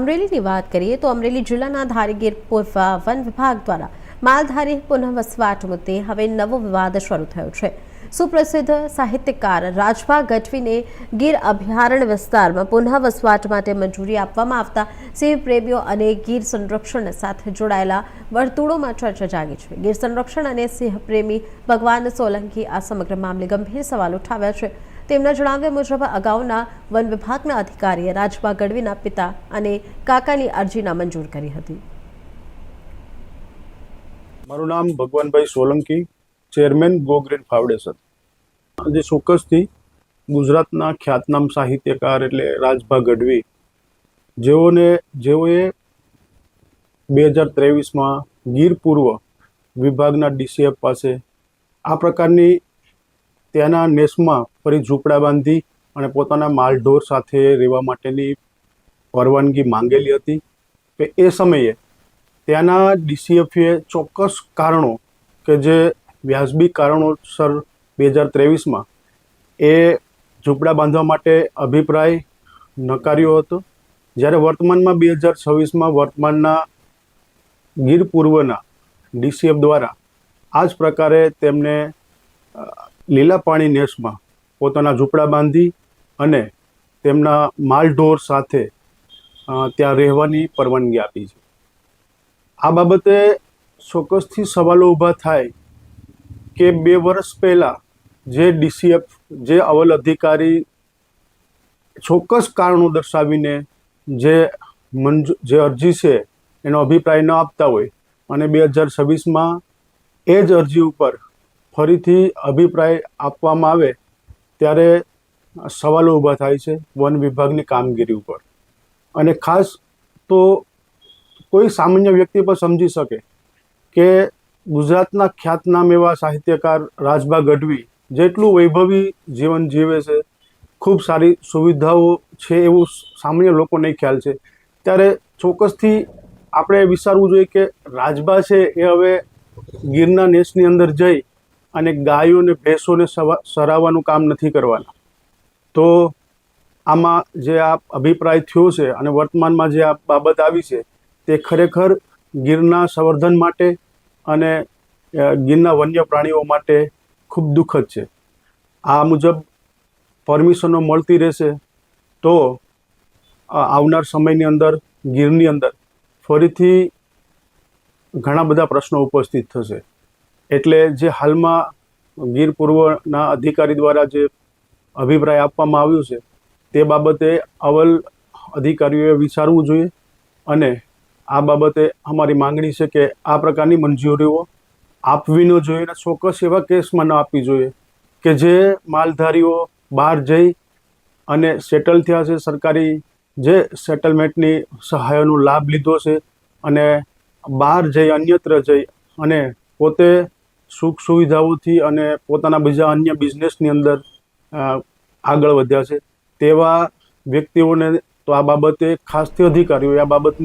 અમરેલીની વાત કરીએ તો અમરેલી જિલ્લાના ધારીગીર વન વિભાગ દ્વારા માલધારી પુનઃવસવાટ મુદ્દે હવે નવો વિવાદ શરૂ થયો છે। સુપ્રસિદ્ધ સાહિત્યકાર રાજભા ગઢવીને ગીર અભયારણ્ય વિસ્તારમાં પુનઃવસવાટ માટે મંજૂરી આપવામાં આવતા સિંહ પ્રેમીઓ અને ગીર સંરક્ષણ સાથે જોડાયેલા વર્તુળોમાં ચર્ચા જાગી છે। ગીર સંરક્ષણ અને સિંહ પ્રેમી ભગવાન સોલંકી આ સમગ્ર મામલે ગંભીર સવાલ ઉઠાવ્યા છે। તેમના જણાવ્યા મુજબ અગાઉના વન વિભાગના અધિકારીએ રાજભા ગઢવીના પિતા અને કાકાની અરજી નામંજૂર કરી હતી। મારું નામ Bhagwanbhai Solanki, chairman go green foundation. આજે ચોક્કસથી ગુજરાતના ખ્યાતનામ સાહિત્યકાર એટલે રાજભા ગઢવી જેઓએ 2023માં ગીર પૂર્વ વિભાગના ડીસીએફ પાસે આ પ્રકારની ત્યાંના નેસમાં ફરી ઝૂંપડા બાંધી અને પોતાના માલઢોર સાથે રહેવા માટેની પરવાનગી માંગેલી હતી કે એ સમયે ત્યાંના ડીસીએફએ ચોક્કસ કારણો કે જે વ્યાજબી કારણોસર 2023માં એ ઝૂંપડા બાંધવા માટે અભિપ્રાય નકાર્યો હતો। જ્યારે વર્તમાનમાં 2026માં વર્તમાનના ગીર પૂર્વના ડીસીએફ દ્વારા આ જ પ્રકારે તેમને લીલા પાણી નેસમાં પોતાના ઝૂંપડા બાંધી અને તેમના માલઢોર સાથે ત્યાં રહેવાની પરવાનગી આપી છે। આ બાબતે ચોક્કસથી સવાલો ઊભા થાય કે 2 વર્ષ પહેલાં જે ડીસીએફ જે અવલ અધિકારી ચોક્કસ કારણો દર્શાવીને જે અરજી છે એનો અભિપ્રાય ન આપતા હોય અને 2026માં એ જ અરજી ઉપર ફરીથી અભિપ્રાય આપવામાં આવે ત્યારે સવાલો ઊભા થાય છે વન વિભાગની કામગીરી ઉપર। અને ખાસ તો કોઈ સામાન્ય વ્યક્તિ પણ સમજી શકે કે ગુજરાતના ખ્યાતનામ એવા સાહિત્યકાર રાજભા ગઢવી જેટલું વૈભવી જીવન જીવે છે, ખૂબ સારી સુવિધાઓ છે એવું સામાન્ય લોકોને ખ્યાલ છે, ત્યારે ચોક્કસથી આપણે વિચારવું જોઈએ કે રાજભા છે એ હવે ગીરના નેસની અંદર જઈ અને ગાયો અને ભેંસોને સરાવવાનું કામ નથી કરવાના। તો આમાં જે આ અભિપ્રાય થયો છે અને વર્તમાનમાં જે આ બાબત આવી છે તે ખરેખર ગીરના સંવર્ધન માટે અને ગીરના વન્ય પ્રાણીઓ માટે ખૂબ દુઃખદ છે। આ મુજબ પરમિશનો મળતી રહેશે તો આવનાર સમયની અંદર ગીરની અંદર ફરીથી ઘણા બધા પ્રશ્નો ઉપસ્થિત થશે। એટલે જે હાલમાં ગીર પૂર્વના અધિકારી દ્વારા જે અભિપ્રાય આપવામાં આવ્યો છે તે બાબતે અવલ અધિકારીઓએ વિચારવું જોઈએ અને આ બાબતે અમારી માંગણી છે કે આ પ્રકારની મંજૂરીઓ આપવી ન જોઈએ અને ચોક્કસ એવા કેસમાં ન આપવી જોઈએ કે જે માલધારીઓ બહાર જઈ અને સેટલ થયા છે, સરકારી જે સેટલમેન્ટની સહાયોનો લાભ લીધો છે અને બહાર જઈ અન્યત્ર જઈ અને પોતે સુખ સુવિધાઓથી અને પોતાના બીજા અન્ય બિઝનેસની અંદર આગળ વધ્યા છે તેવા વ્યક્તિઓને તો આ બાબતે ખાસથી અધિકારીઓએ આ બાબતની